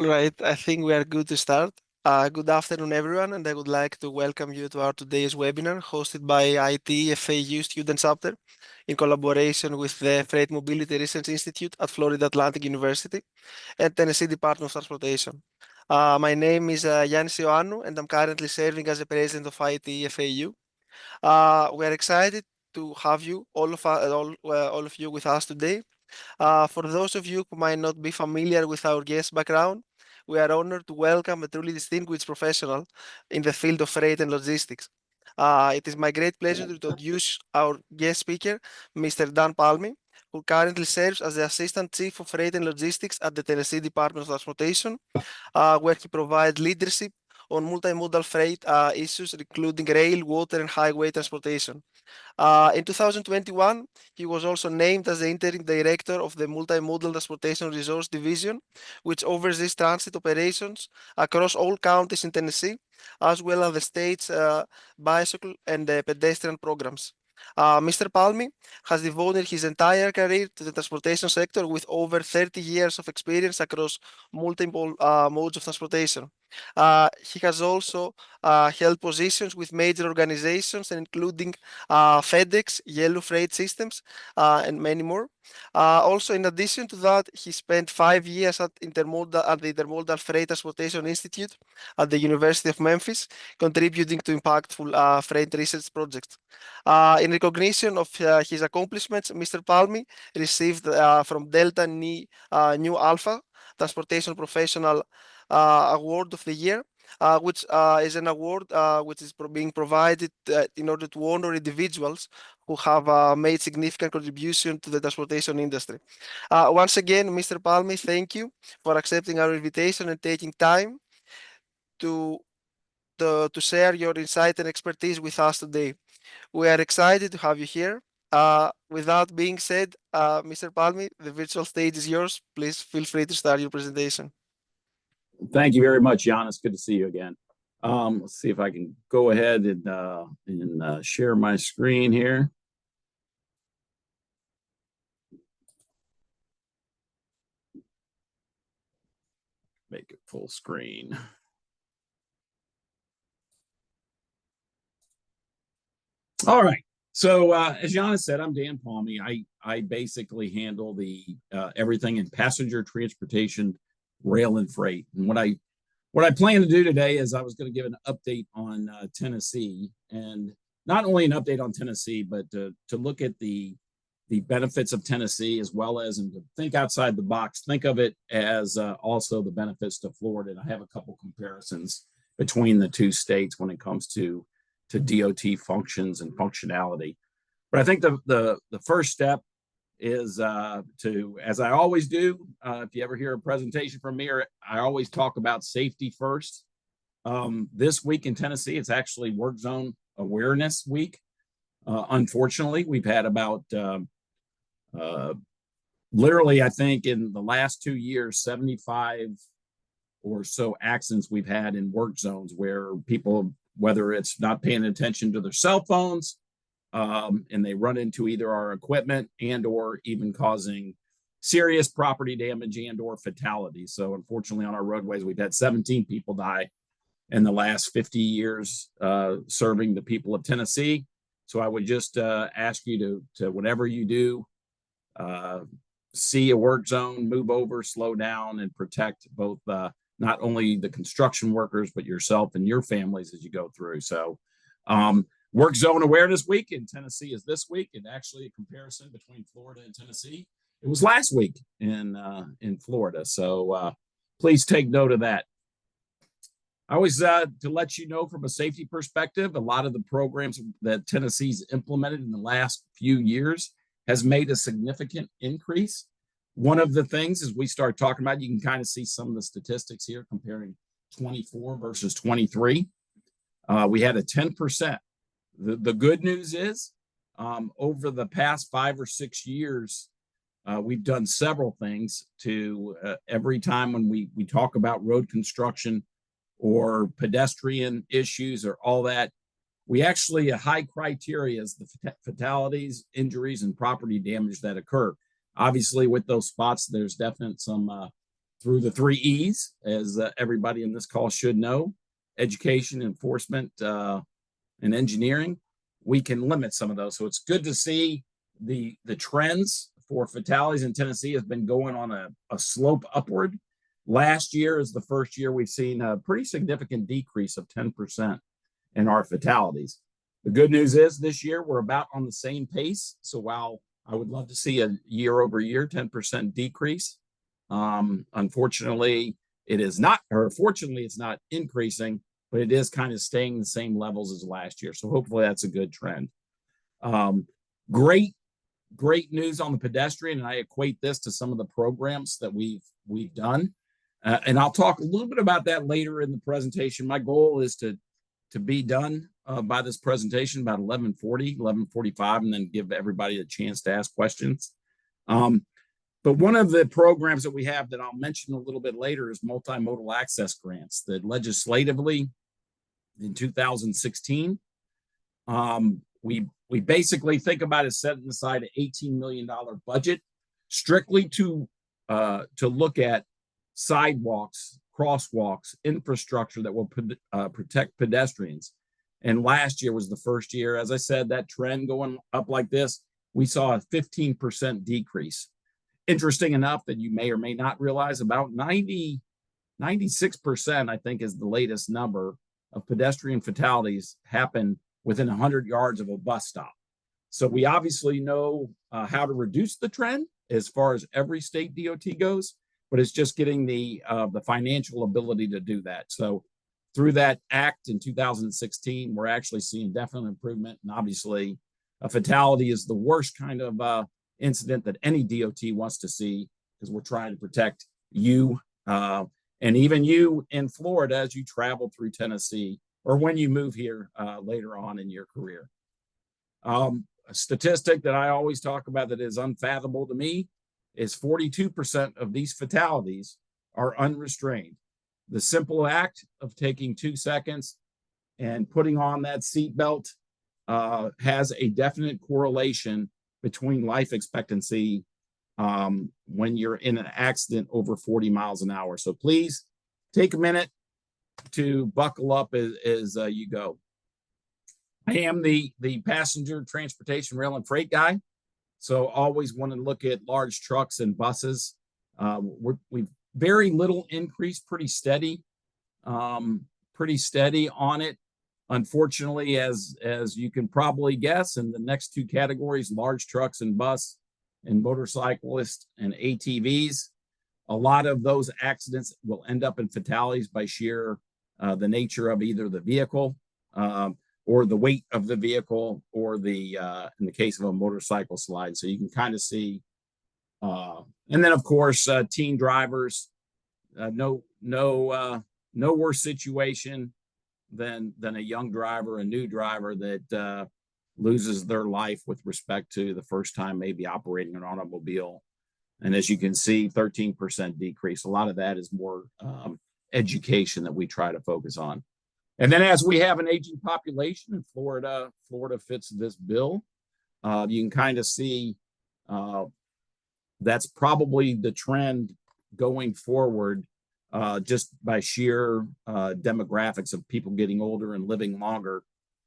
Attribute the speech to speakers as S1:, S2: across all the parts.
S1: Right, I think we are good to start. Good afternoon, everyone, and I would like to welcome you to our today's webinar hosted by IT FAU Student Chapter in collaboration with the Freight Mobility Research Institute at Florida Atlantic University and Tennessee Department of Transportation. My name is Yannis Ioannou, and I'm currently serving as the president of IT FAU. We are excited to have you, all of you, with us today. For those of you who might not be familiar with our guest background, we are honored to welcome a truly distinguished professional in the field of freight and logistics. It is my great pleasure to introduce our guest speaker, Mr. Dan Pallme, who currently serves as the Assistant Chief of Freight and Logistics at the Tennessee Department of Transportation, where he provides leadership on multimodal freight issues, including rail, water, and highway transportation. In 2021, he was also named as the interim director of the Multimodal Transportation Resource Division, which oversees transit operations across all counties in Tennessee, as well as the state's bicycle and pedestrian programs. Mr. Pallme has devoted his entire career to the transportation sector with over 30 years of experience across multiple modes of transportation. He has also held positions with major organizations, including FedEx, Yellow Freight Systems, and many more. Also, in addition to that, he spent 5 years at the Intermodal Freight Transportation Institute at the University of Memphis, contributing to impactful freight research projects. In recognition of his accomplishments, Mr. Pallme received from Delta New Alpha Transportation Professional Award of the Year, which is an award which is being provided in order to honor individuals who have made significant contribution to the transportation industry. Once again, Mr. Pallme, thank you for accepting our invitation and taking time to to share your insight and expertise with us today. We are excited to have you here. With that being said, Mr. Pallme, the virtual stage is yours. Please feel free to start your presentation.
S2: Thank you very much, Giannis. Good to see you again. Let's see if I can go ahead and share my screen here. Make it full screen. All right. So as Giannis said, I'm Dan Pallme. I basically handle the everything in passenger transportation, rail, and freight. And what I plan to do today is I was going to give an update on Tennessee, and not only an update on Tennessee, but to look at the benefits of Tennessee, as well as, and to think outside the box, think of it as also the benefits to Florida. And I have a couple comparisons between the two states when it comes to DOT functions and functionality. But I think the first step is to, as I always do, if you ever hear a presentation from me, I always talk about safety first. This week in Tennessee, it's actually Work Zone Awareness Week. Unfortunately, we've had about literally, I think in the last 2 years, 75 or so accidents we've had in work zones where people, whether it's not paying attention to their cell phones, and they run into either our equipment and or even causing serious property damage and or fatalities. So unfortunately on our roadways, we've had 17 people die in the last 50 years serving the people of Tennessee. So I would just ask you to whatever you do, see a work zone, move over, slow down, and protect both not only the construction workers, but yourself and your families as you go through. So Work Zone Awareness Week in Tennessee is this week, and actually a comparison between Florida and Tennessee, it was last week in Florida. So please take note of that. I always, to let you know from a safety perspective, a lot of the programs that Tennessee's implemented in the last few years has made a significant increase. One of the things as we start talking about, you can kind of see some of the statistics here comparing 24 versus 23. We had a 10%. The good news is over the past 5 or 6 years, we've done several things to every time when we talk about road construction or pedestrian issues or all that, we actually, a high criteria is the fatalities, injuries, and property damage that occur. Obviously, with those spots, there's definitely some through the 3 E's, as everybody in this call should know: education, enforcement, and engineering, we can limit some of those. So it's good to see the trends for fatalities in Tennessee has been going on a slope upward. Last year is the first year we've seen a pretty significant decrease of 10% in our fatalities. The good news is this year we're about on the same pace. So while I would love to see a year over year 10% decrease, unfortunately it is not, or fortunately it's not increasing, but it is kind of staying the same levels as last year. So hopefully that's a good trend. Great news on the pedestrian, and I equate this to some of the programs that we've done. And I'll talk a little bit about that later in the presentation. My goal is to be done by this presentation about 11:40, 11:45, and then give everybody a chance to ask questions. But one of the programs that we have that I'll mention a little bit later is multimodal access grants that legislatively in 2016, we basically think about it setting aside an $18 million budget strictly to look at sidewalks, crosswalks, infrastructure that will protect pedestrians. And last year was the first year, as I said, that trend going up like this, we saw a 15% decrease. Interesting enough that you may or may not realize about 96%, I think is the latest number of pedestrian fatalities happen within 100 yards of a bus stop. So we obviously know how to reduce the trend as far as every state DOT goes, but it's just getting the financial ability to do that. So through that act in 2016, we're actually seeing definite improvement. And obviously a fatality is the worst kind of incident that any DOT wants to see, because we're trying to protect you and even you in Florida as you travel through Tennessee or when you move here later on in your career. A statistic that I always talk about that is unfathomable to me is 42% of these fatalities are unrestrained. The simple act of taking 2 seconds and putting on that seatbelt has a definite correlation between life expectancy when you're in an accident over 40 miles an hour. So please take a minute to buckle up as you go. I am the passenger transportation, rail, and freight guy. So always want to look at large trucks and buses. We've very little increase, pretty steady on it. Unfortunately, as you can probably guess, in the next 2 categories, large trucks and bus and motorcyclists and ATVs, a lot of those accidents will end up in fatalities by sheer the nature of either the vehicle or the weight of the vehicle, or in the case of a motorcycle slide. So you can kind of see, and then of course, teen drivers, no worse situation than a young driver, a new driver that loses their life with respect to the first time maybe operating an automobile. And as you can see, 13% decrease. A lot of that is more education that we try to focus on. And then as we have an aging population in Florida fits this bill. You can kind of see that's probably the trend going forward, just by sheer demographics of people getting older and living longer,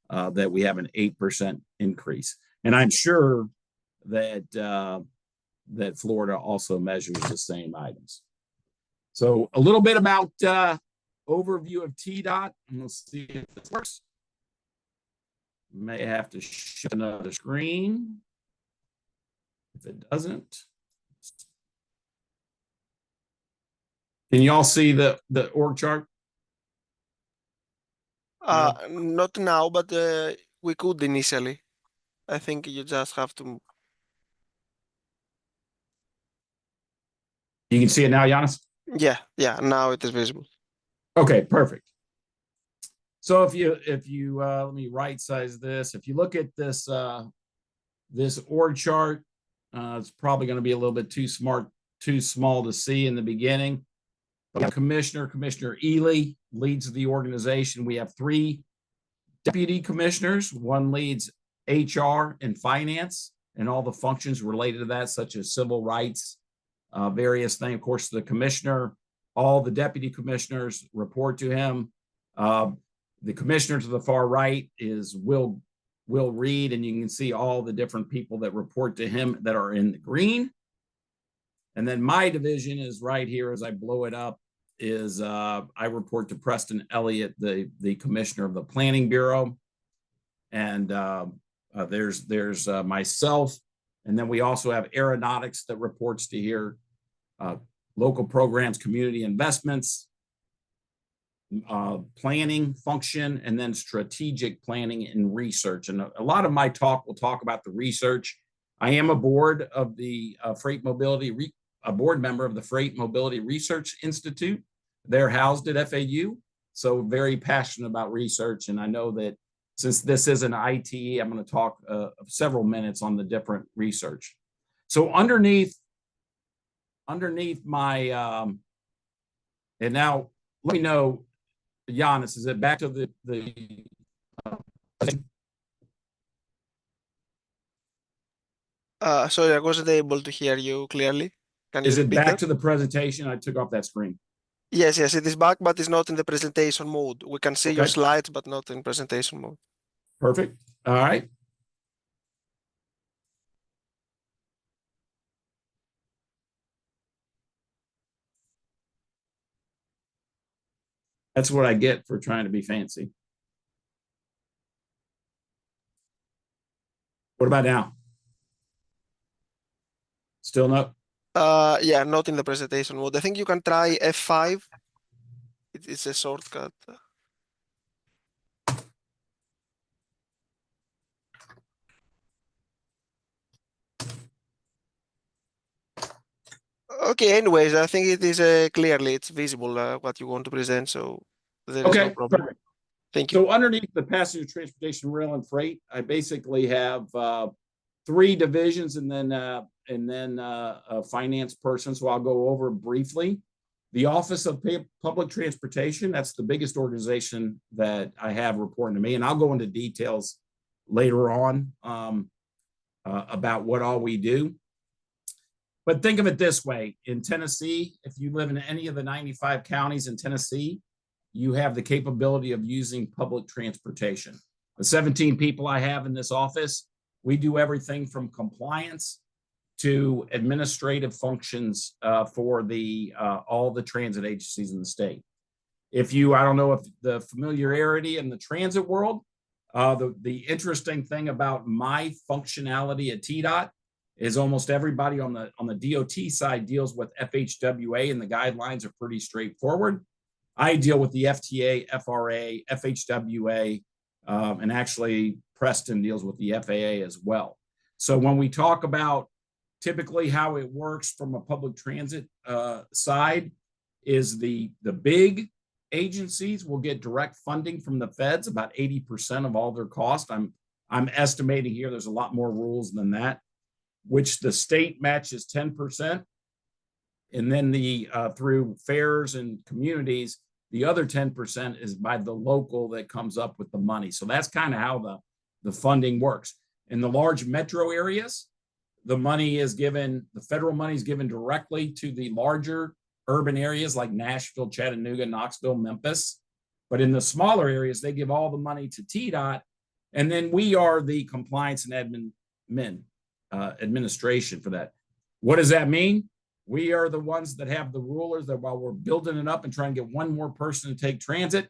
S2: that we have an 8% increase. And I'm sure that Florida also measures the same items. So a little bit about overview of TDOT, and we'll see if this works. May have to share another screen if it doesn't. Can you all see the org chart?
S1: Not now, but we could initially. I think you just have to.
S2: You can see it now, Giannis?
S1: Yeah, now it is visible.
S2: Okay, perfect. So if you let me right size this. If you look at this this org chart, it's probably going to be a little bit too small to see in the beginning. But Commissioner Ely leads the organization. We have 3 deputy commissioners. One leads HR and finance and all the functions related to that, such as civil rights, various things. Of course, the commissioner All the deputy commissioners report to him. The commissioner to the far right is Will Reed, and you can see all the different people that report to him that are in the green. And then my division is right here as I blow it up is I report to Preston Elliott, the commissioner of the Planning Bureau. And there's myself. And then we also have aeronautics that reports to here, local programs, community investments, planning function, and then strategic planning and research. And a lot of my talk will talk about the research. I am a board of the Freight Mobility, a board member of the Freight Mobility Research Institute. They're housed at FAU, so very passionate about research. And I know that since this is an IT, I'm going to talk several minutes on the different research. So underneath my, and now let me know, Giannis, is it back to the
S1: sorry, I wasn't able to hear you clearly. Can you
S2: is it
S1: repeat
S2: back
S1: that?
S2: to the presentation? I took off that screen.
S1: Yes, yes, it is back, but it's not in the presentation mode. We can see your
S2: Okay.
S1: slides, but not in presentation mode.
S2: Perfect. All right. That's what I get for trying to be fancy. What about now? Still no?
S1: Yeah, not in the presentation mode. I think you can try F5. It's a shortcut. Okay, anyways, I think it is clearly, it's visible what you want to present, so there is no
S2: Okay,
S1: problem.
S2: perfect.
S1: Thank you.
S2: So underneath the passenger transportation, rail, and freight, I basically have 3 divisions and then a finance person. So I'll go over briefly. The Office of Public Transportation, that's the biggest organization that I have reporting to me. And I'll go into details later on about what all we do. But think of it this way. In Tennessee, if you live in any of the 95 counties in Tennessee, you have the capability of using public transportation. The 17 people I have in this office, we do everything from compliance to administrative functions for all the transit agencies in the state. If you, I don't know if the familiarity in the transit world, the interesting thing about my functionality at TDOT is almost everybody on the DOT side deals with FHWA, and the guidelines are pretty straightforward. I deal with the FTA, FRA, FHWA, and actually Preston deals with the FAA as well. So when we talk about typically how it works from a public transit side is the big agencies will get direct funding from the feds, about 80% of all their cost. I'm estimating here there's a lot more rules than that, which the state matches 10%. And then through fairs and communities, the other 10% is by the local that comes up with the money. So that's kind of how the funding works. In the large metro areas, the money is given, the federal money is given directly to the larger urban areas like Nashville, Chattanooga, Knoxville, Memphis. But in the smaller areas, they give all the money to TDOT. And then we are the compliance and administration for that. What does that mean? We are the ones that have the rulers that while we're building it up and trying to get one more person to take transit,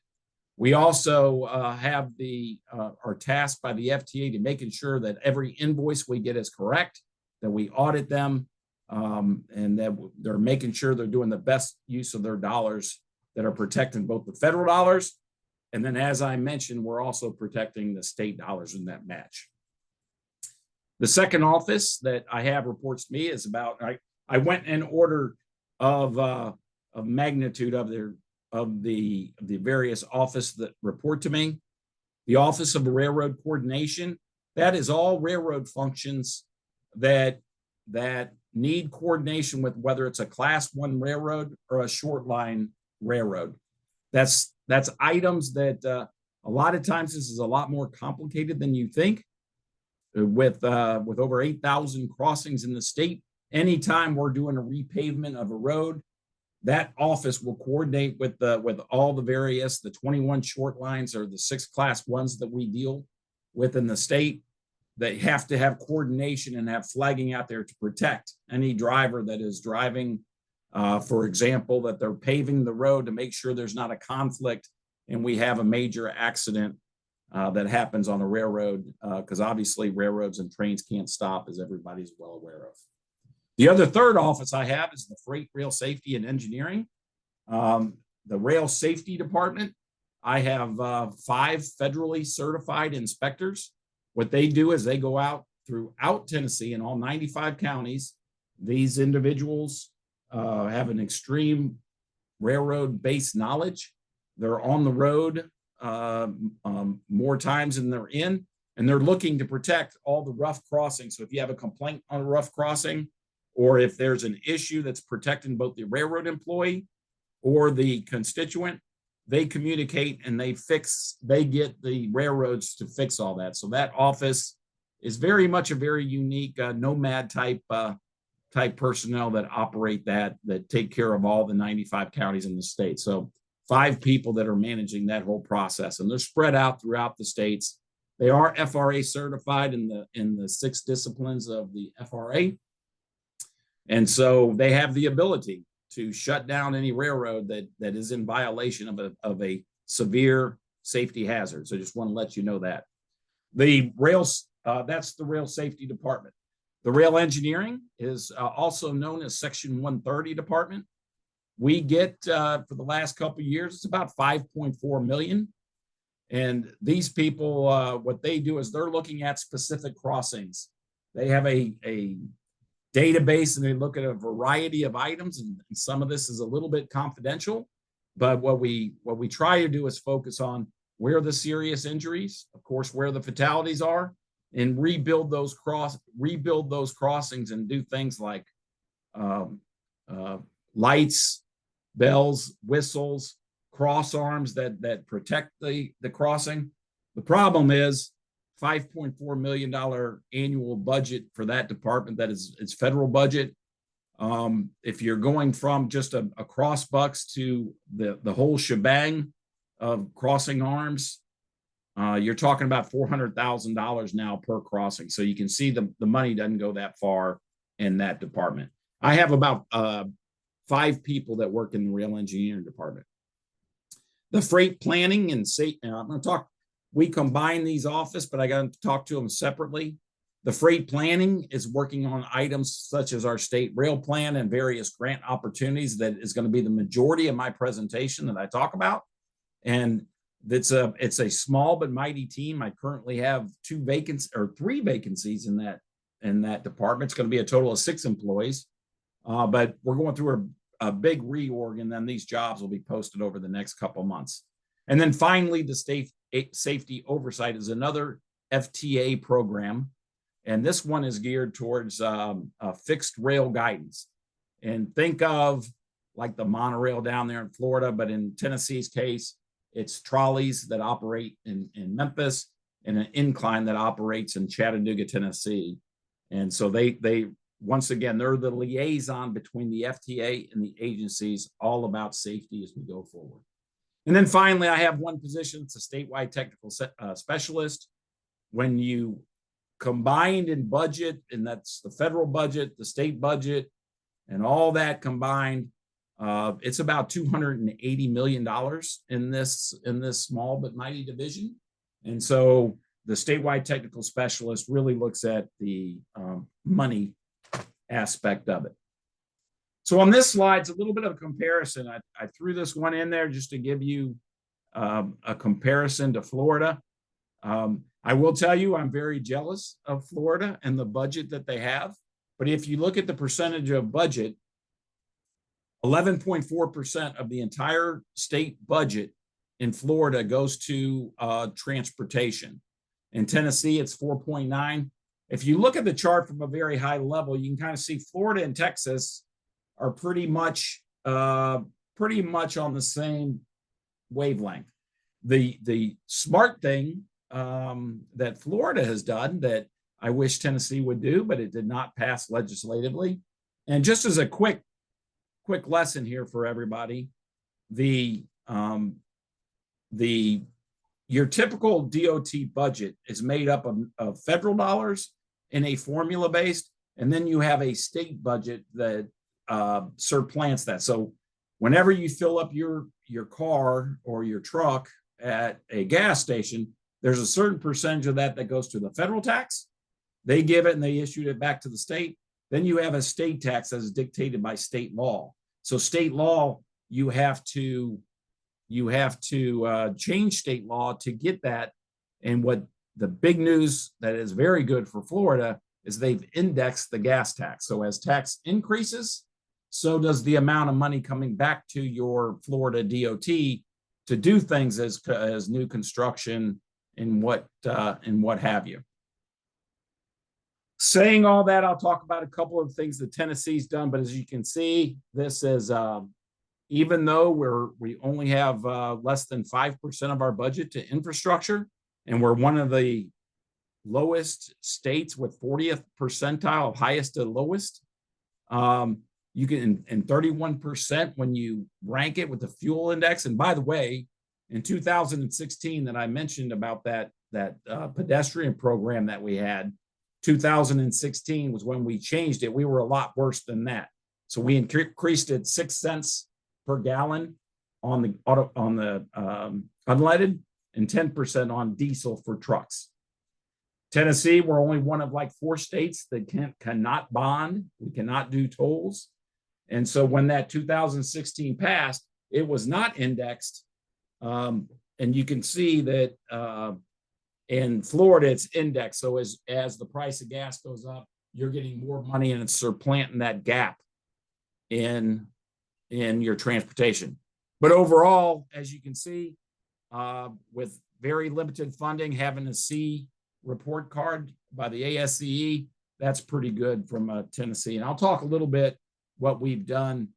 S2: we also are tasked by the FTA to making sure that every invoice we get is correct, that we audit them, and that they're making sure they're doing the best use of their dollars that are protecting both the federal dollars. And then, as I mentioned, we're also protecting the state dollars in that match. The second office that I have reports to me is about, I went in order of magnitude of the various offices that report to me. The Office of Railroad Coordination, that is all railroad functions that need coordination with whether it's a class 1 railroad or a short line railroad. That's items that a lot of times this is a lot more complicated than you think. With over 8,000 crossings in the state, anytime we're doing a repavement of a road, that office will coordinate with all the various, the 21 short lines or the 6 class ones that we deal with in the state. They have to have coordination and have flagging out there to protect any driver that is driving, for example, that they're paving the road to make sure there's not a conflict and we have a major accident that happens on a railroad, because obviously railroads and trains can't stop, as everybody's well aware of. The other third office I have is the Freight Rail Safety and Engineering. The Rail Safety Department, I have 5 federally certified inspectors. What they do is they go out throughout Tennessee in all 95 counties. These individuals have an extreme railroad-based knowledge. They're on the road more times than they're in, and they're looking to protect all the rough crossings. So if you have a complaint on a rough crossing, or if there's an issue that's protecting both the railroad employee or the constituent, they communicate and they get the railroads to fix all that. So that office is very much a very unique nomad type personnel that operate that take care of all the 95 counties in the state. So 5 people that are managing that whole process, and they're spread out throughout the states. They are FRA certified in the 6 disciplines of the FRA. And so they have the ability to shut down any railroad that is in violation of a severe safety hazard. So just want to let you know that. The rails, that's the Rail Safety Department. The Rail Engineering is also known as Section 130 Department. We get, for the last couple of years, it's about $5.4 million. And these people, what they do is they're looking at specific crossings. They have a database and they look at a variety of items, and some of this is a little bit confidential, but what we try to do is focus on where the serious injuries, of course, where the fatalities are, and rebuild those crossings and do things like lights, bells, whistles, cross arms that protect the crossing. The problem is $5.4 million annual budget for that department. That is its federal budget. If you're going from just a cross bucks to the whole shebang of crossing arms, you're talking about $400,000 now per crossing. So you can see the money doesn't go that far in that department. I have about 5 people that work in the rail engineering department. The freight planning and safety, I'm going to talk, we combine these offices, but I got to talk to them separately. The freight planning is working on items such as our state rail plan and various grant opportunities. That is going to be the majority of my presentation that I talk about. And it's a small but mighty team. I currently have 3 vacancies in that department. It's going to be a total of 6 employees. But we're going through a big reorg, and then these jobs will be posted over the next couple months. And then finally, the state safety oversight is another FTA program. And this one is geared towards fixed rail guidance. And think of like the monorail down there in Florida, but in Tennessee's case, it's trolleys that operate in Memphis and an incline that operates in Chattanooga, Tennessee. And so they once again, they're the liaison between the FTA and the agencies, all about safety as we go forward. And then finally, I have one position. It's a statewide technical specialist. When you combined in budget, and that's the federal budget, the state budget, and all that combined, it's about $280 million in this small but mighty division. And so the statewide technical specialist really looks at the money aspect of it. So on this slide, it's a little bit of a comparison. I threw this one in there just to give you a comparison to Florida. I will tell you, I'm very jealous of Florida and the budget that they have. But if you look at the percentage of budget, 11.4% of the entire state budget in Florida goes to transportation. In Tennessee, it's 4.9. If you look at the chart from a very high level, you can kind of see Florida and Texas are pretty much on the same wavelength. The smart thing that Florida has done that I wish Tennessee would do, but it did not pass legislatively. And just as a quick quick lesson here for everybody. Your typical DOT budget is made up of federal dollars in a formula based, and then you have a state budget that supplants that. So whenever you fill up your car or your truck at a gas station, there's a certain percentage of that goes to the federal tax. They give it and they issued it back to the state. Then you have a state tax that is dictated by state law. So state law, you have to change state law to get that. And what the big news that is very good for Florida is they've indexed the gas tax. So as tax increases, so does the amount of money coming back to your Florida DOT to do things as new construction and what have you. Saying all that, I'll talk about a couple of things that Tennessee's done. But as you can see, this is even though we only have less than 5% of our budget to infrastructure, and we're one of the lowest states with 40th percentile of highest to lowest. You can, and 31% when you rank it with the fuel index. And by the way, in 2016 that I mentioned about that pedestrian program that we had, 2016 was when we changed it. We were a lot worse than that. So we increased it 6 cents per gallon on the unleaded and 10% on diesel for trucks. Tennessee, we're only one of like 4 states that cannot bond. We cannot do tolls. And so when that 2016 passed, it was not indexed. And you can see that in Florida, it's indexed. So as the price of gas goes up, you're getting more money and it's supplanting that gap in your transportation. But overall, as you can see, with very limited funding, having a C report card by the ASCE, that's pretty good from Tennessee. And I'll talk a little bit what we've done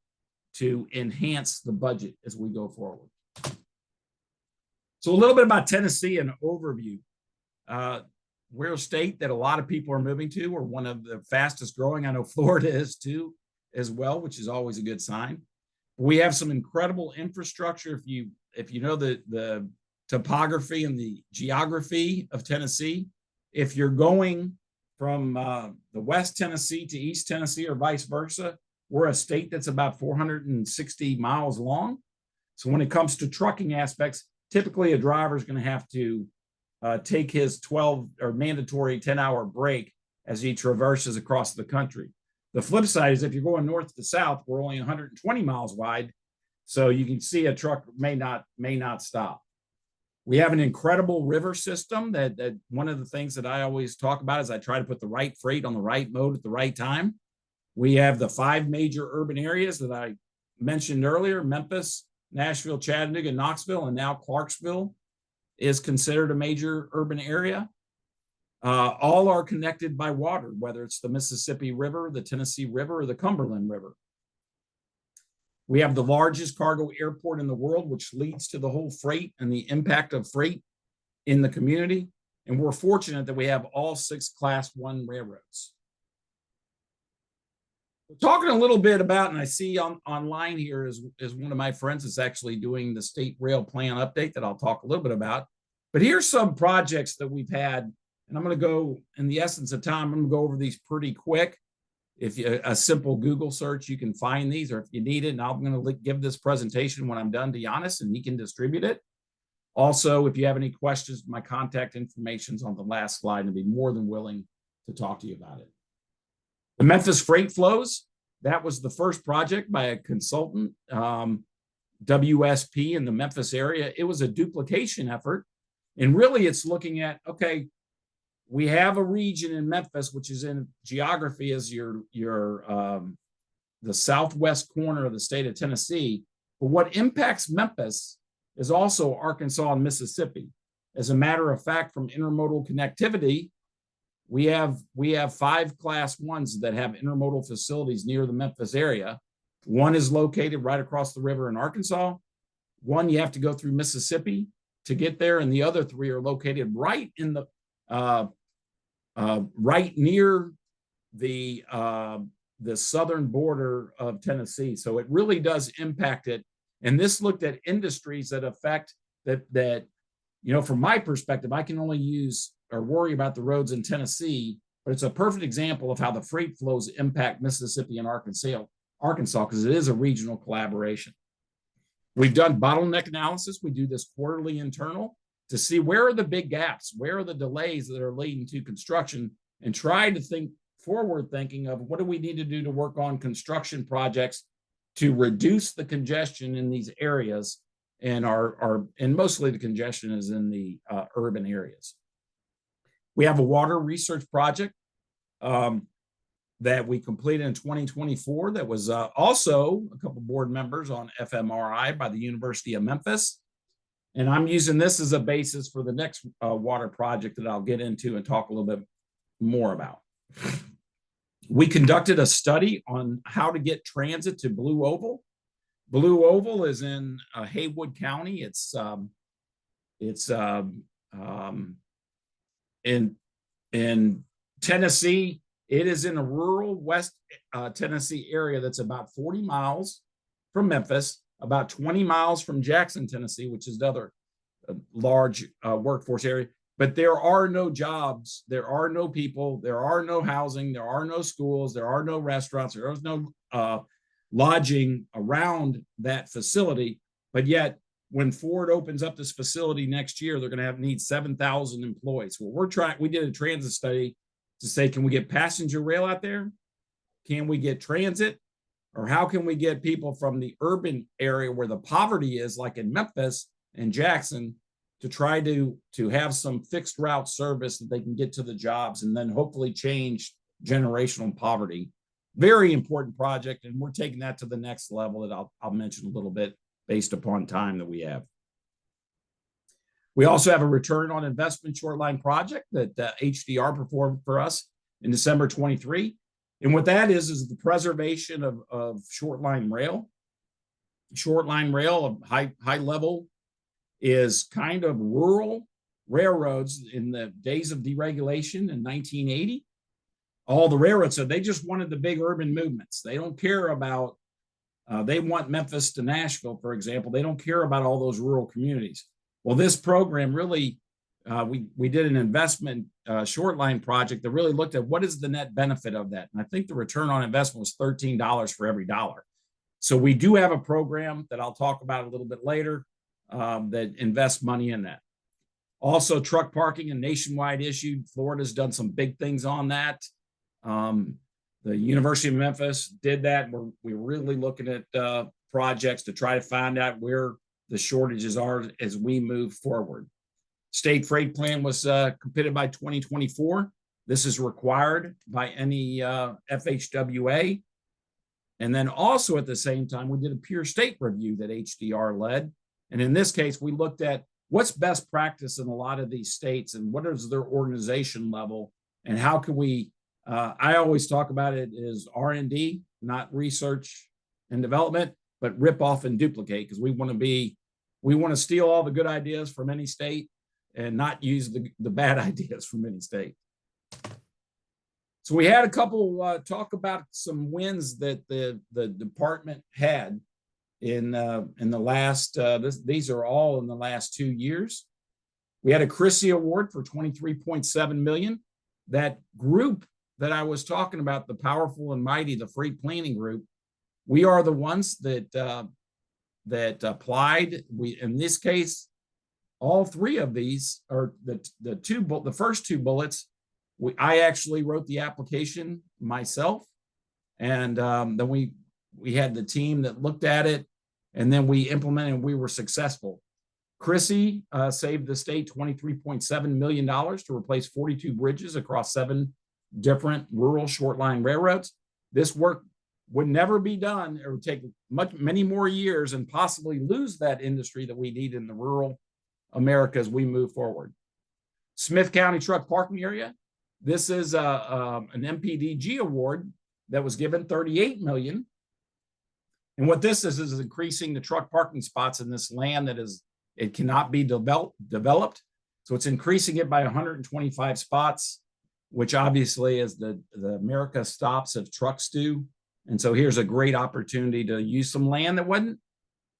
S2: to enhance the budget as we go forward. So a little bit about Tennessee, an overview. We're a state that a lot of people are moving to. We're one of the fastest growing. I know Florida is too, as well, which is always a good sign. We have some incredible infrastructure. If you know the topography and the geography of Tennessee, if you're going from the West Tennessee to East Tennessee or vice versa, we're a state that's about 460 miles long. So when it comes to trucking aspects, typically a driver is going to have to take his 12 or mandatory 10-hour break as he traverses across the country. The flip side is if you're going north to south, we're only 120 miles wide. So you can see a truck may not stop. We have an incredible river system that one of the things that I always talk about is I try to put the right freight on the right mode at the right time. We have the 5 major urban areas that I mentioned earlier: Memphis, Nashville, Chattanooga, Knoxville, and now Clarksville is considered a major urban area. All are connected by water, whether it's the Mississippi River, the Tennessee River, or the Cumberland River. We have the largest cargo airport in the world, which leads to the whole freight and the impact of freight in the community. And we're fortunate that we have all 6 Class 1 railroads. Talking a little bit about, and I see online here is one of my friends is actually doing the state rail plan update that I'll talk a little bit about. But here's some projects that we've had, and I'm going to go, in the essence of time, I'm going to go over these pretty quick. If you a simple Google search, you can find these, or if you need it, and I'm going to give this presentation when I'm done to Giannis, and he can distribute it. Also, if you have any questions, my contact information is on the last slide, and I'd be more than willing to talk to you about it. The Memphis Freight Flows, that was the first project by a consultant, WSP in the Memphis area. It was a duplication effort. And really it's looking at, okay, we have a region in Memphis, which is in geography as the southwest corner of the state of Tennessee. But what impacts Memphis is also Arkansas and Mississippi. As a matter of fact, from intermodal connectivity, we have 5 Class 1s that have intermodal facilities near the Memphis area. One is located right across the river in Arkansas. One you have to go through Mississippi to get there, and the other 3 are located right in the right near the the southern border of Tennessee. So it really does impact it. And this looked at industries that affect that, from my perspective, I can only use or worry about the roads in Tennessee, but it's a perfect example of how the freight flows impact Mississippi and Arkansas, because it is a regional collaboration. We've done bottleneck analysis. We do this quarterly internal to see where are the big gaps, where are the delays that are leading to construction, and try to think forward thinking of what do we need to do to work on construction projects to reduce the congestion in these areas, and mostly the congestion is in the urban areas. We have a water research project that we completed in 2024 that was also a couple board members on FMRI by the University of Memphis. And I'm using this as a basis for the next water project that I'll get into and talk a little bit more about. We conducted a study on how to get transit to Blue Oval. Blue Oval is in Haywood County. It's in Tennessee. It is in a rural West Tennessee area that's about 40 miles from Memphis, about 20 miles from Jackson, Tennessee, which is another large workforce area. But there are no jobs, there are no people, there are no housing, there are no schools, there are no restaurants, there is no lodging around that facility. But yet, when Ford opens up this facility next year, they're going to need 7,000 employees. Well, we did a transit study to say, can we get passenger rail out there? Can we get transit? Or how can we get people from the urban area where the poverty is, like in Memphis and Jackson, to try to have some fixed route service that they can get to the jobs and then hopefully change generational poverty. Very important project, and we're taking that to the next level that I'll mention a little bit based upon time that we have. We also have a return on investment short-line project that HDR performed for us in December 23. And what that is the preservation of short-line rail. Short-line rail, high level, is kind of rural railroads in the days of deregulation in 1980. All the railroads said they just wanted the big urban movements. They don't care about, they want Memphis to Nashville, for example. They don't care about all those rural communities. Well, this program really, we did an investment short line project that really looked at what is the net benefit of that. And I think the return on investment was $13 for every dollar. So we do have a program that I'll talk about a little bit later that invests money in that. Also, truck parking and nationwide issue. Florida's done some big things on that. The University of Memphis did that. We're really looking at projects to try to find out where the shortages are as we move forward. State freight plan was completed by 2024. This is required by any FHWA. And then also at the same time, we did a peer state review that HDR led. And in this case, we looked at what's best practice in a lot of these states and what is their organization level and how can we, I always talk about it as R&D, not research and development, but rip off and duplicate, because we want to steal all the good ideas from any state and not use the bad ideas from any state. So we had a couple talk about some wins that the department had in the last, these are all in the last 2 years. We had a Chrissy Award for $23.7 million. That group that I was talking about, the Powerful and Mighty, the freight planning group, we are the ones that applied. We, in this case, all three of these are the first two bullets. I actually wrote the application myself, and then we had the team that looked at it, and then we implemented, and we were successful. Chrissy saved the state $23.7 million to replace 42 bridges across 7 different rural short line railroads. This work would never be done. It would take many more years and possibly lose that industry that we need in the rural America as we move forward. Smith County Truck Parking Area. This is an MPDG award that was given $38 million. And what this is increasing the truck parking spots in this land that it cannot be developed. So it's increasing it by 125 spots. which obviously is the America stops if trucks do. And so here's a great opportunity to use some land that wasn't,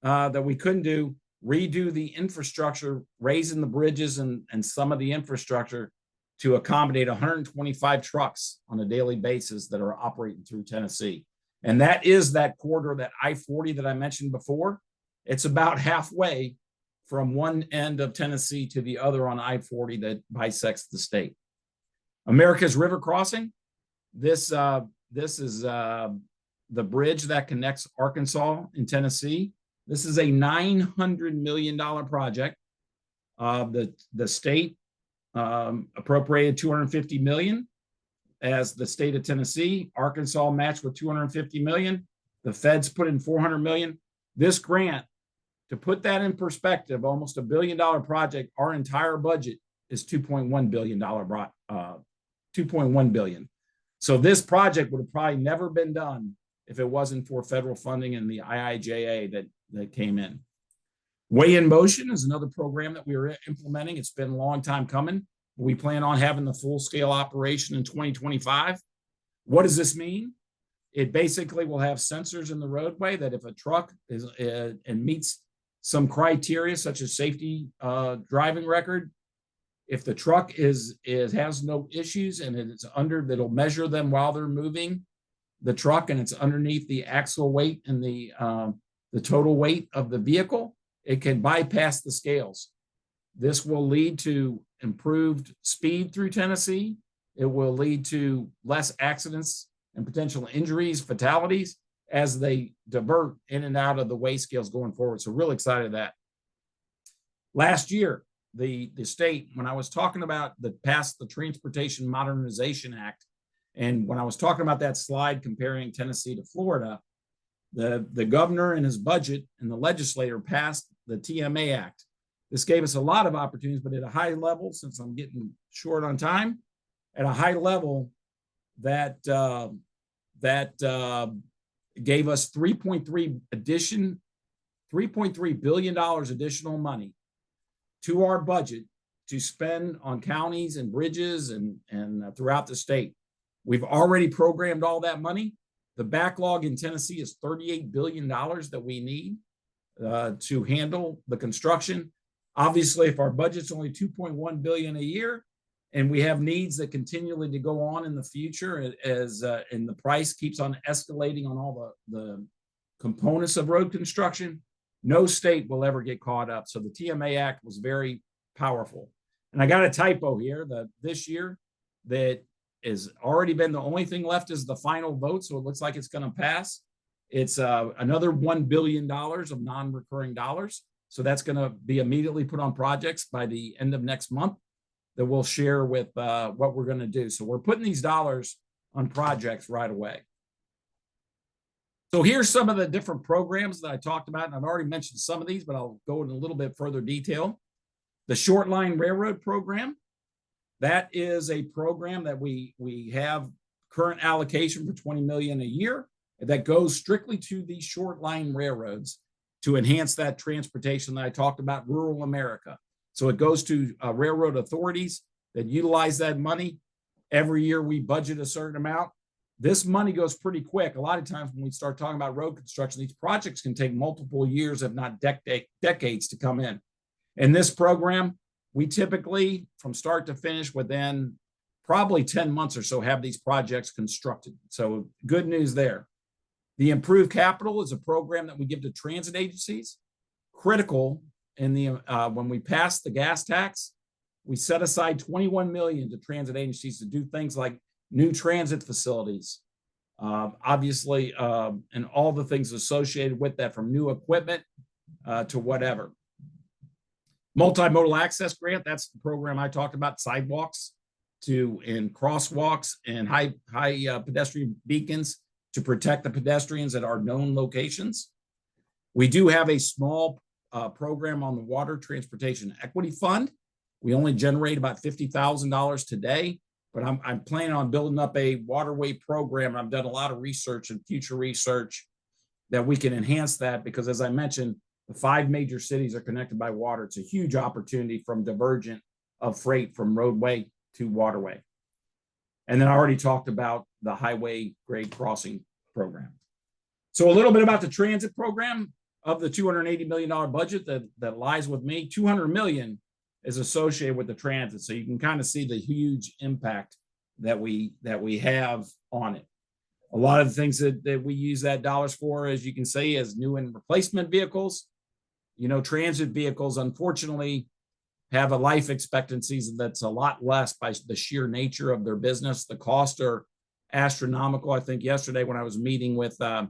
S2: that we couldn't do, redo the infrastructure, raising the bridges and some of the infrastructure to accommodate 125 trucks on a daily basis that are operating through Tennessee. And that is that corridor, that I-40 that I mentioned before. It's about halfway from one end of Tennessee to the other on I-40 that bisects the state. America's River Crossing. This is the bridge that connects Arkansas and Tennessee. This is a $900 million project. The state appropriated $250 million as the state of Tennessee. Arkansas matched with $250 million. The feds put in $400 million. This grant, to put that in perspective, almost $1 billion project. Our entire budget is $2.1 billion. $2.1 billion. So this project would have probably never been done if it wasn't for federal funding and the IIJA that came in. Way in Motion is another program that we are implementing. It's been a long time coming. We plan on having the full-scale operation in 2025. What does this mean? It basically will have sensors in the roadway that if a truck is and meets some criteria such as safety driving record, if the truck has no issues and it's under, that'll measure them while they're moving the truck and it's underneath the axle weight and the total weight of the vehicle, it can bypass the scales. This will lead to improved speed through Tennessee. It will lead to less accidents and potential injuries, fatalities, as they divert in and out of the weigh scales going forward. So really excited that. Last year, the state, when I was talking about passed the Transportation Modernization Act, and when I was talking about that slide comparing Tennessee to Florida, the governor in his budget and the legislator passed the TMA Act. This gave us a lot of opportunities, but at a high level, since I'm getting short on time, at a high level, that gave us $3.3 billion additional money to our budget to spend on counties and bridges and throughout the state. We've already programmed all that money. The backlog in Tennessee is $38 billion that we need to handle the construction. Obviously, if our budget's only $2.1 billion a year, and we have needs that continually to go on in the future as and the price keeps on escalating on all the components of road construction, no state will ever get caught up. So the TMA Act was very powerful. And I got a typo here that this year that has already been, the only thing left is the final vote. So it looks like it's going to pass. It's another $1 billion of non-recurring dollars. So that's going to be immediately put on projects by the end of next month that we'll share with what we're going to do. So we're putting these dollars on projects right away. So here's some of the different programs that I talked about, and I've already mentioned some of these, but I'll go in a little bit further detail. The Short Line Railroad Program, that is a program that we have current allocation for $20 million a year that goes strictly to these short line railroads to enhance that transportation that I talked about, rural America. So it goes to railroad authorities that utilize that money. Every year we budget a certain amount. This money goes pretty quick. A lot of times when we start talking about road construction, these projects can take multiple years, if not decades, to come in. In this program, we typically, from start to finish, within probably 10 months or so, have these projects constructed. So good news there. The Improved Capital is a program that we give to transit agencies. Critical in the when we passed the gas tax, we set aside $21 million to transit agencies to do things like new transit facilities, obviously, and all the things associated with that, from new equipment to whatever. Multimodal Access Grant, that's the program I talked about, sidewalks and crosswalks and high pedestrian beacons to protect the pedestrians at our known locations. We do have a small program on the Water Transportation Equity Fund. We only generate about $50,000 today, but I'm planning on building up a waterway program. I've done a lot of research and future research that we can enhance that, because as I mentioned, the 5 major cities are connected by water. It's a huge opportunity from divergent of freight from roadway to waterway. And then I already talked about the highway grade crossing program. So a little bit about the transit program. Of the $280 million budget that lies with me, $200 million is associated with the transit. So you can kind of see the huge impact that we have on it. A lot of the things that we use that dollars for, as you can see, as new and replacement vehicles. You know, transit vehicles, unfortunately, have a life expectancy that's a lot less by the sheer nature of their business. The costs are astronomical. I think yesterday when I was meeting with the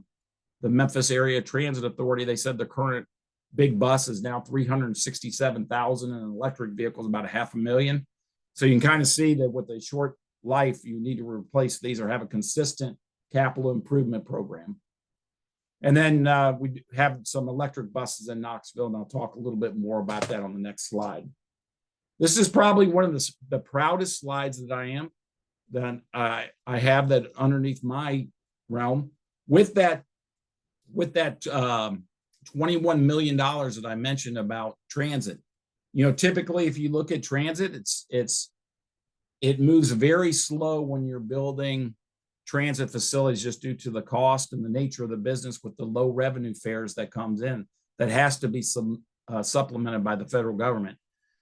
S2: Memphis Area Transit Authority, they said the current big bus is now $367,000 and an electric vehicle is about $500,000. So you can kind of see that with a short life, you need to replace these or have a consistent capital improvement program. And then we have some electric buses in Knoxville, and I'll talk a little bit more about that on the next slide. This is probably one of the proudest slides that I have that underneath my realm. With that $21 million that I mentioned about transit, you know, typically if you look at transit, it moves very slow when you're building transit facilities just due to the cost and the nature of the business with the low revenue fares that comes in. That has to be supplemented by the federal government.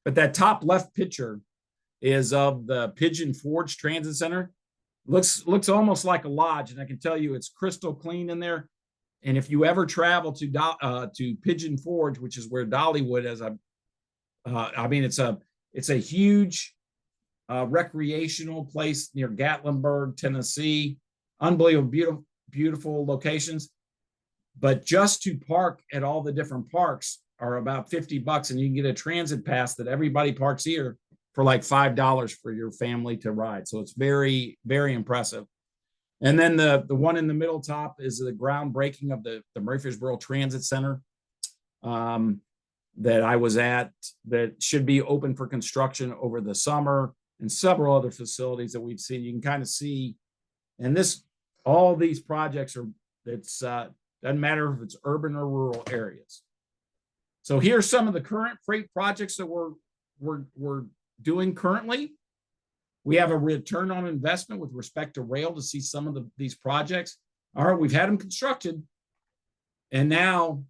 S2: But that top left picture is of the Pigeon Forge Transit Center. Looks almost like a lodge, and I can tell you it's crystal clean in there. And if you ever travel to Pigeon Forge, which is where Dollywood is, it's a huge recreational place near Gatlinburg, Tennessee. Unbelievable, beautiful locations. But just to park at all the different parks are about $50, and you can get a transit pass that everybody parks here for like $5 for your family to ride. So it's very, very impressive. And then the one in the middle top is the groundbreaking of the Murfreesboro Transit Center that I was at, that should be open for construction over the summer, and several other facilities that we've seen. You can kind of see, and all these projects doesn't matter if it's urban or rural areas. So here's some of the current freight projects that we're doing currently. We have a return on investment with respect to rail to see some of these projects. All right, we've had them constructed, and now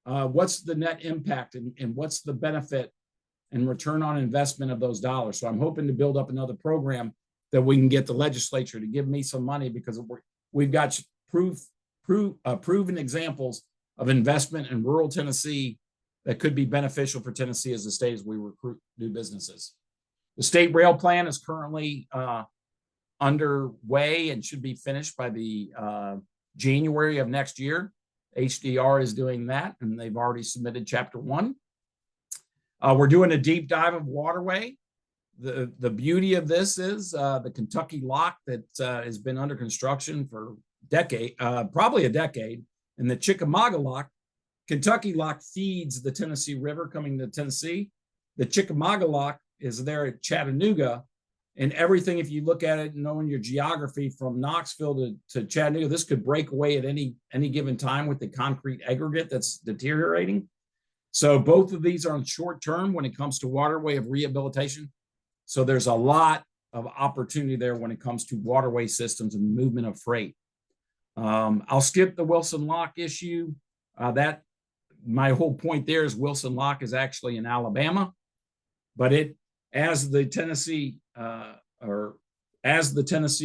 S2: what's the net impact and what's the benefit and return on investment of those dollars? So I'm hoping to build up another program that we can get the legislature to give me some money, because we've got proven examples of investment in rural Tennessee that could be beneficial for Tennessee as a state as we recruit new businesses. The state rail plan is currently underway and should be finished by the January of next year. HDR is doing that, and they've already submitted Chapter 1. We're doing a deep dive of waterway. The beauty of this is the Kentucky Lock that has been under construction for probably a decade, and the Chickamauga Lock. Kentucky Lock feeds the Tennessee River coming to Tennessee. The Chickamauga Lock is there at Chattanooga, and everything, if you look at it, knowing your geography from Knoxville to Chattanooga, this could break away at any given time with the concrete aggregate that's deteriorating. So both of these are on short term when it comes to waterway of rehabilitation. So there's a lot of opportunity there when it comes to waterway systems and movement of freight. I'll skip the Wilson Lock issue. My whole point there is Wilson Lock is actually in Alabama, but as the Tennessee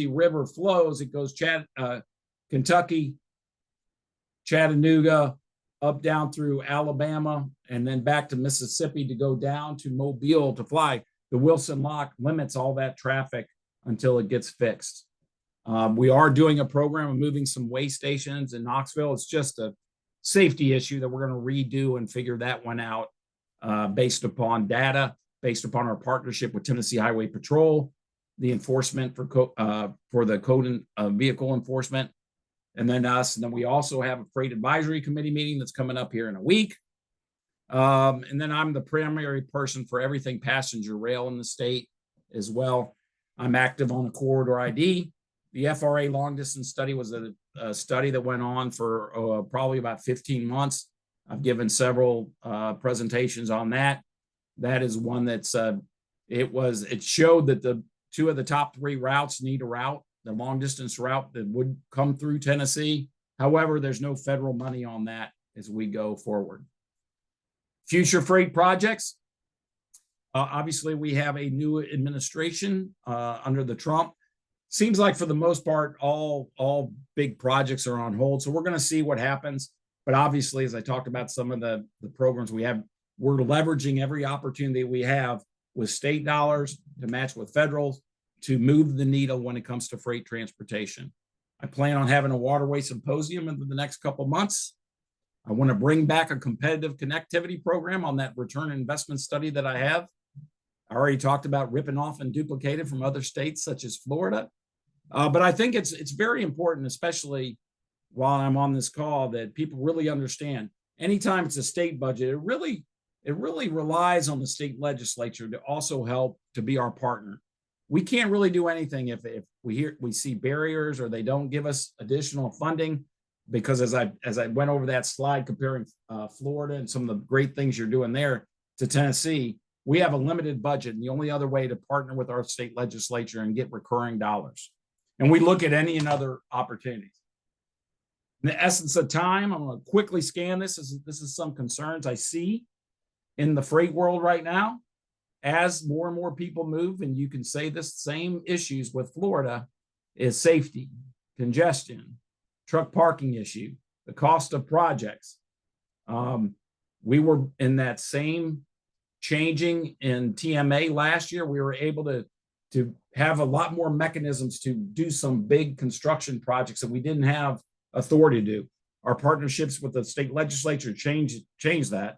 S2: River flows, it goes Kentucky, Chattanooga, up down through Alabama, and then back to Mississippi to go down to Mobile to fly. The Wilson Lock limits all that traffic until it gets fixed. We are doing a program of moving some weigh stations in Knoxville. It's just a safety issue that we're going to redo and figure that one out based upon data, based upon our partnership with Tennessee Highway Patrol, the enforcement for the code and vehicle enforcement, and then us. And then we also have a freight advisory committee meeting that's coming up here in a week. And then I'm the primary person for everything passenger rail in the state as well. I'm active on the corridor ID. The FRA long distance study was a study that went on for probably about 15 months. I've given several presentations on that. That is one that's it showed that the 2 of the top 3 routes need a route, the long distance route that would come through Tennessee. However, there's no federal money on that as we go forward. Future freight projects. Obviously, we have a new administration under the Trump. Seems like for the most part, all big projects are on hold. So we're going to see what happens. But obviously, as I talked about some of the programs we have, we're leveraging every opportunity we have with state dollars to match with federal to move the needle when it comes to freight transportation. I plan on having a waterway symposium in the next couple of months. I want to bring back a competitive connectivity program on that return investment study that I have. I already talked about ripping off and duplicating from other states such as Florida. But I think it's very important, especially while I'm on this call, that people really understand anytime it's a state budget, it really relies on the state legislature to also help to be our partner. We can't really do anything if we see barriers or they don't give us additional funding, because as I went over that slide comparing Florida and some of the great things you're doing there to Tennessee, we have a limited budget, and the only other way to partner with our state legislature and get recurring dollars. And we look at any and other opportunities. In the essence of time, I'm going to quickly scan this. This is some concerns I see in the freight world right now. As more and more people move, and you can say this same issues with Florida, is safety, congestion, truck parking issue, the cost of projects. We were in that same changing in TMA last year. We were able to have a lot more mechanisms to do some big construction projects that we didn't have authority to do. Our partnerships with the state legislature changed that.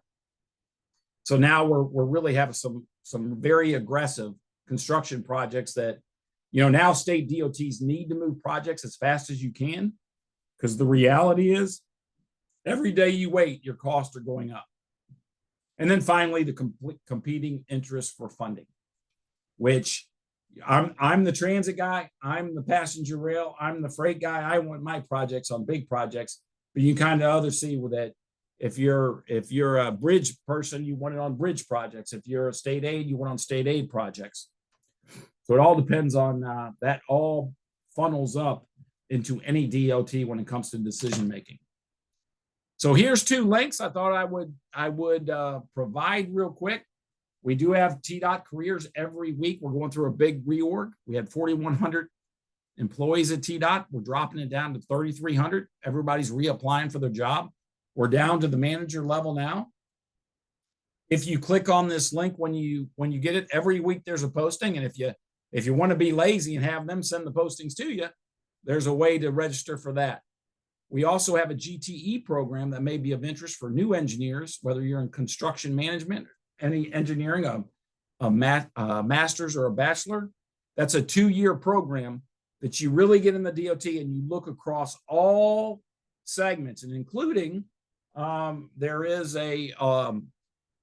S2: So now we're really having some very aggressive construction projects that, now state DOTs need to move projects as fast as you can, because the reality is every day you wait, your costs are going up. And then finally, the competing interests for funding, which I'm the transit guy, I'm the passenger rail, I'm the freight guy. I want my projects on big projects, but you kind of see with that. If you're a bridge person, you want it on bridge projects. If you're a state aid, you want on state aid projects. So it all depends on that. All funnels up into any DOT when it comes to decision making. So here's 2 links I thought I would provide real quick. We do have TDOT careers every week. We're going through a big reorg. We had 4,100 employees at TDOT. We're dropping it down to 3,300. Everybody's reapplying for their job. We're down to the manager level now. If you click on this link when you get it, every week there's a posting. And if you want to be lazy and have them send the postings to you, there's a way to register for that. We also have a GTE program that may be of interest for new engineers, whether you're in construction management, any engineering, a master's or a bachelor. That's a 2-year program that you really get in the DOT and you look across all segments, and including there is a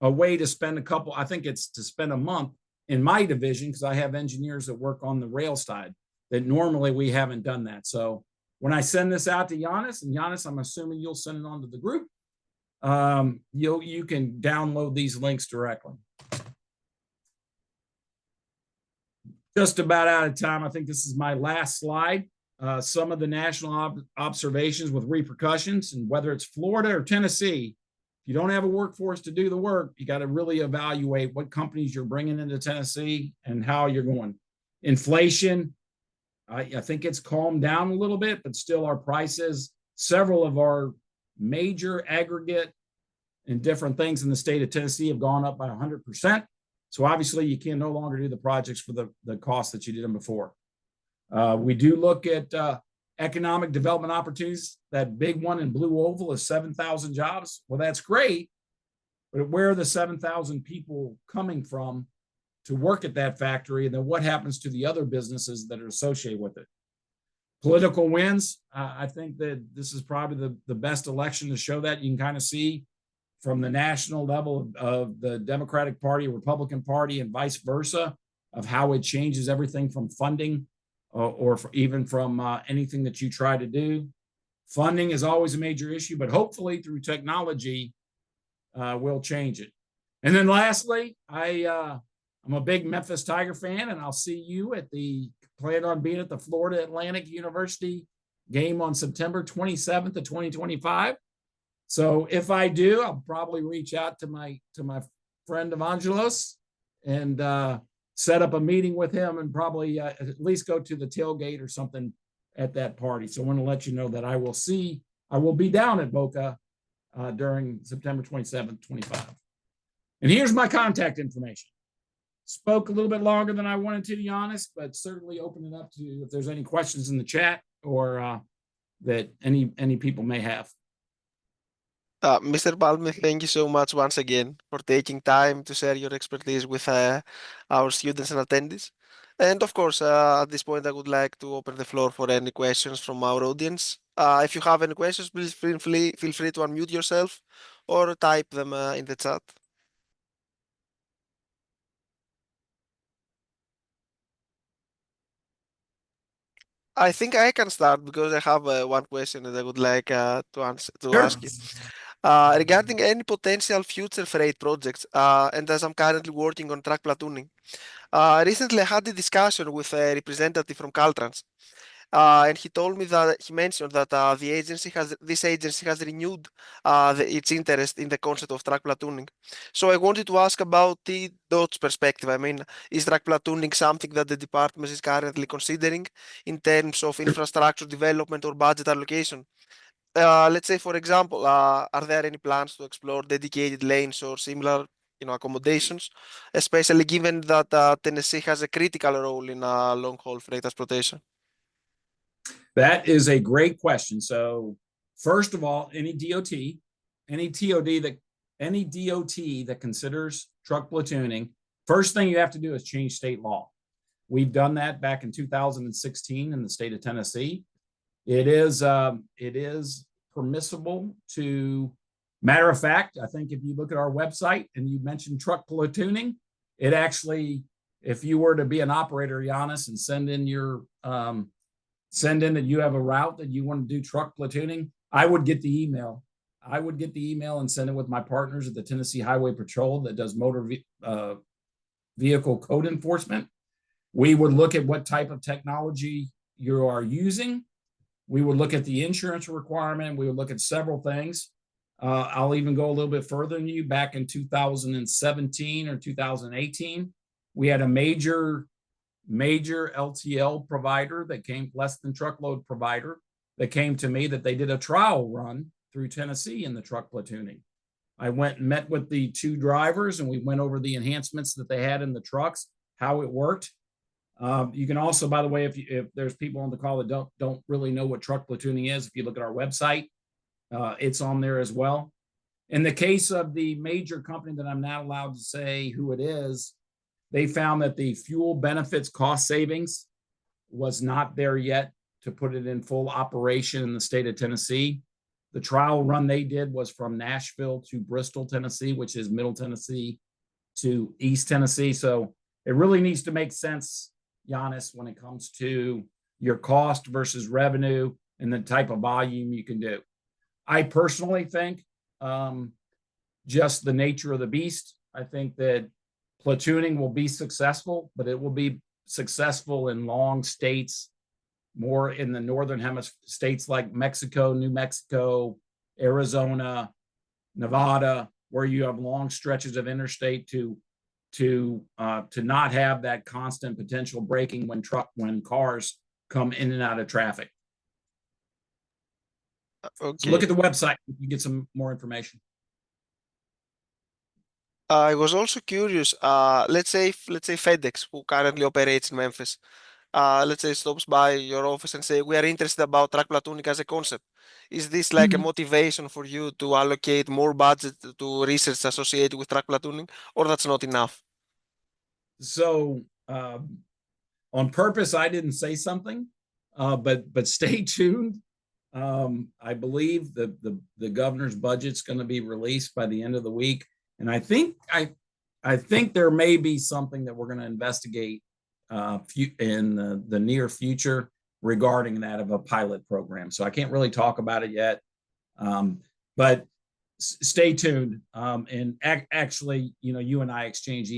S2: way to spend I think it's to spend a month in my division, because I have engineers that work on the rail side that normally we haven't done that. So when I send this out to Giannis, and Giannis, I'm assuming you'll send it on to the group, you can download these links directly. Just about out of time. I think this is my last slide. Some of the national observations with repercussions, and whether it's Florida or Tennessee, if you don't have a workforce to do the work, you got to really evaluate what companies you're bringing into Tennessee and how you're going. Inflation, I think it's calmed down a little bit, but still our prices, several of our major aggregate and different things in the state of Tennessee have gone up by 100%. So obviously you can no longer do the projects for the cost that you did them before. We do look at economic development opportunities. That big one in Blue Oval is 7,000 jobs. Well, that's great, but where are the 7,000 people coming from to work at that factory? And then what happens to the other businesses that are associated with it? Political wins. I think that this is probably the best election to show that. You can kind of see from the national level of the Democratic Party, Republican Party, and vice versa, of how it changes everything from funding or even from anything that you try to do. Funding is always a major issue, but hopefully through technology, we'll change it. And then lastly, I I'm a big Memphis Tiger fan, and I'll see you plan on being at the Florida Atlantic University game on September 27th of 2025. So if I do, I'll probably reach out to my friend Evangelos and set up a meeting with him, and probably at least go to the tailgate or something at that party. So I want to let you know that I will be down at Boca during September 27th, 25. And here's my contact information. Spoke a little bit longer than I wanted to be honest, but certainly open it up to if there's any questions in the chat or that any people may have.
S1: Mr. Pallme, thank you so much once again for taking time to share your expertise with our students and attendees. And of course, at this point, I would like to open the floor for any questions from our audience. If you have any questions, please feel free to unmute yourself or type them in the chat. I think I can start because I have one question that I would like to
S2: Sure.
S1: ask you. Regarding any potential future freight projects, and as I'm currently working on track platooning, recently I had a discussion with a representative from Caltrans, and he told me that he mentioned that this agency has renewed its interest in the concept of track platooning. So I wanted to ask about T-Dot's perspective. I mean, is track platooning something that the department is currently considering in terms of infrastructure development or budget allocation? Let's say, for example, are there any plans to explore dedicated lanes or similar, accommodations, especially given that Tennessee has a critical role in long-haul freight transportation?
S2: That is a great question. So first of all, any DOT that considers truck platooning, first thing you have to do is change state law. We've done that back in 2016 in the state of Tennessee. It is permissible to, matter of fact, I think if you look at our website and you mentioned truck platooning, it actually, if you were to be an operator, Giannis, and send in that you have a route that you want to do truck platooning, I would get the email. And send it with my partners at the Tennessee Highway Patrol that does motor vehicle code enforcement. We would look at what type of technology you are using. We would look at the insurance requirement. We would look at several things. I'll even go a little bit further than you. Back in 2017 or 2018, we had a major LTL provider that came, less than truckload provider, that came to me that they did a trial run through Tennessee in the truck platooning. I went and met with the two drivers, and we went over the enhancements that they had in the trucks, how it worked. You can also, by the way, if there's people on the call that don't really know what truck platooning is, if you look at our website, it's on there as well. In the case of the major company that I'm not allowed to say who it is, they found that the fuel benefits cost savings was not there yet to put it in full operation in the state of Tennessee. The trial run they did was from Nashville to Bristol, Tennessee, which is Middle Tennessee to East Tennessee. So it really needs to make sense, Giannis, when it comes to your cost versus revenue and the type of volume you can do. I personally think just the nature of the beast. I think that platooning will be successful, but it will be successful in long states, more in the northern hemisphere, states like Mexico, New Mexico, Arizona, Nevada, where you have long stretches of interstate to not have that constant potential braking when cars come in and out of traffic.
S1: Okay.
S2: So look at the website. You get some more information.
S1: I was also curious. Let's say FedEx, who currently operates in Memphis, let's say stops by your office and say, we are interested about track platooning as a concept. Is this like a motivation for you to allocate more budget to research associated with track platooning, or that's not enough?
S2: So on purpose, I didn't say something, but stay tuned. I believe the governor's budget's going to be released by the end of the week, and I think there may be something that we're going to investigate in the near future regarding that of a pilot program. So I can't really talk about it yet, but stay tuned. And actually, you and I exchange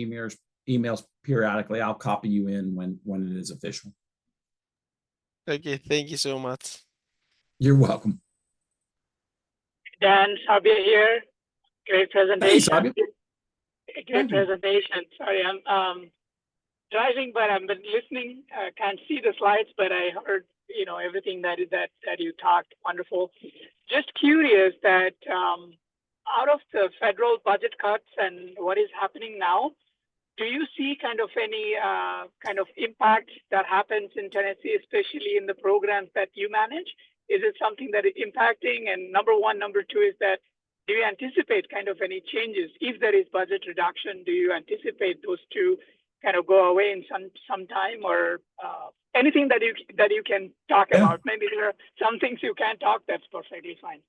S2: emails periodically. I'll copy you in when it is official.
S1: Okay, thank you so much.
S2: You're welcome.
S3: Dan, Sabia here. Great presentation.
S2: Hey, Sabia.
S3: Great presentation. Sorry, I'm driving, but I've been listening. Can't see the slides, but I heard everything that you talked. Wonderful. Just curious that out of the federal budget cuts and what is happening now, do you see kind of any kind of impact that happens in Tennessee, especially in the programs that you manage? Is it something that is impacting? And number one, number two is that, do you anticipate kind of any changes? If there is budget reduction, do you anticipate those two kind of go away in some time, or anything that you can talk about? Maybe there are some things you can't talk. That's perfectly fine.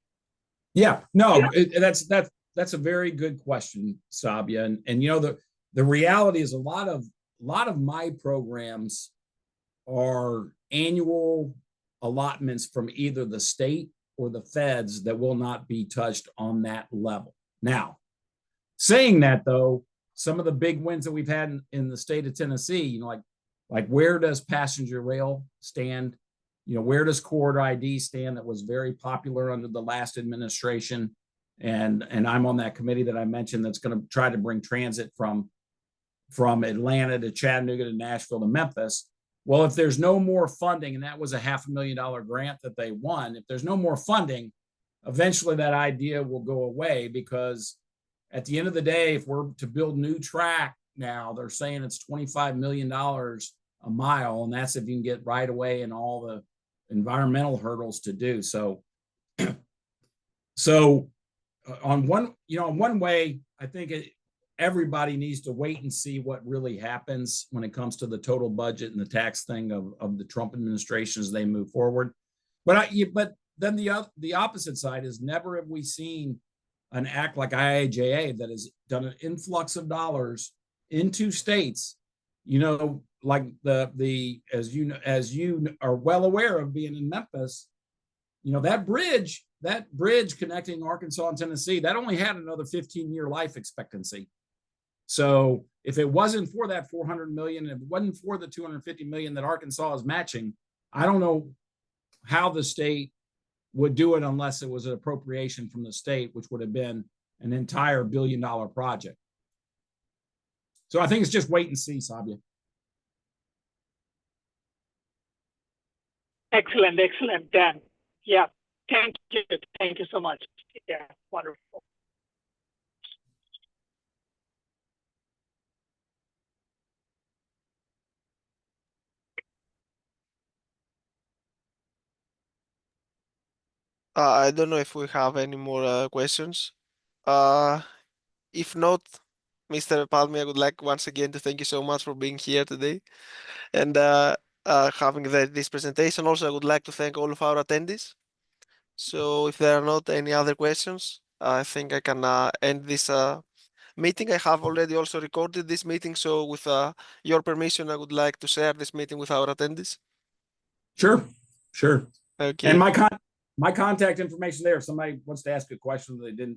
S2: Yeah, no, that's a very good question, Sabia. And the reality is a lot of my programs are annual allotments from either the state or the feds that will not be touched on that level. Now, saying that though, some of the big wins that we've had in the state of Tennessee, like where does passenger rail stand? Where does corridor ID stand? That was very popular under the last administration. And I'm on that committee that I mentioned that's going to try to bring transit from Atlanta to Chattanooga to Nashville to Memphis. Well, if there's no more funding, and that was a $500,000 grant that they won, if there's no more funding, eventually that idea will go away, because at the end of the day, if we're to build new track now, they're saying it's $25 million a mile, and that's if you can get right away and all the environmental hurdles to do. So on one way, I think everybody needs to wait and see what really happens when it comes to the total budget and the tax thing of the Trump administration as they move forward. But then the opposite side is, never have we seen an act like IIJA that has done an influx of dollars into states. Like as you are well aware of being in Memphis, that bridge connecting Arkansas and Tennessee, that only had another 15-year life expectancy. So if it wasn't for that $400 million, if it wasn't for the $250 million that Arkansas is matching, I don't know how the state would do it unless it was an appropriation from the state, which would have been an entire $1 billion project. So I think it's just wait and see, Sabia.
S3: Excellent, Dan. Yeah, thank you so much. Yeah, wonderful.
S1: I don't know if we have any more questions. If not, Mr. Pallme, I would like once again to thank you so much for being here today and having this presentation. Also, I would like to thank all of our attendees. So if there are not any other questions, I think I can end this meeting. I have already also recorded this meeting, so with your permission, I would like to share this meeting with our attendees.
S2: Sure.
S1: Okay.
S2: And my contact information there. If somebody wants to ask a question that they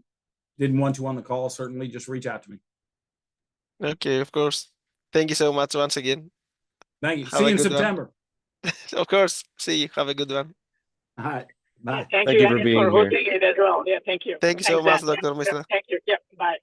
S2: didn't want you on the call, certainly just reach out to me.
S1: Okay, of course. Thank you so much once again.
S2: Thank you. See you in September.
S1: Of course. See you. Have a good one.
S2: All right. Bye.
S3: Thank you for hosting it as well. Yeah, thank you.
S1: Thank you so much, Dr. Misra.
S3: Thank you. Yeah, bye.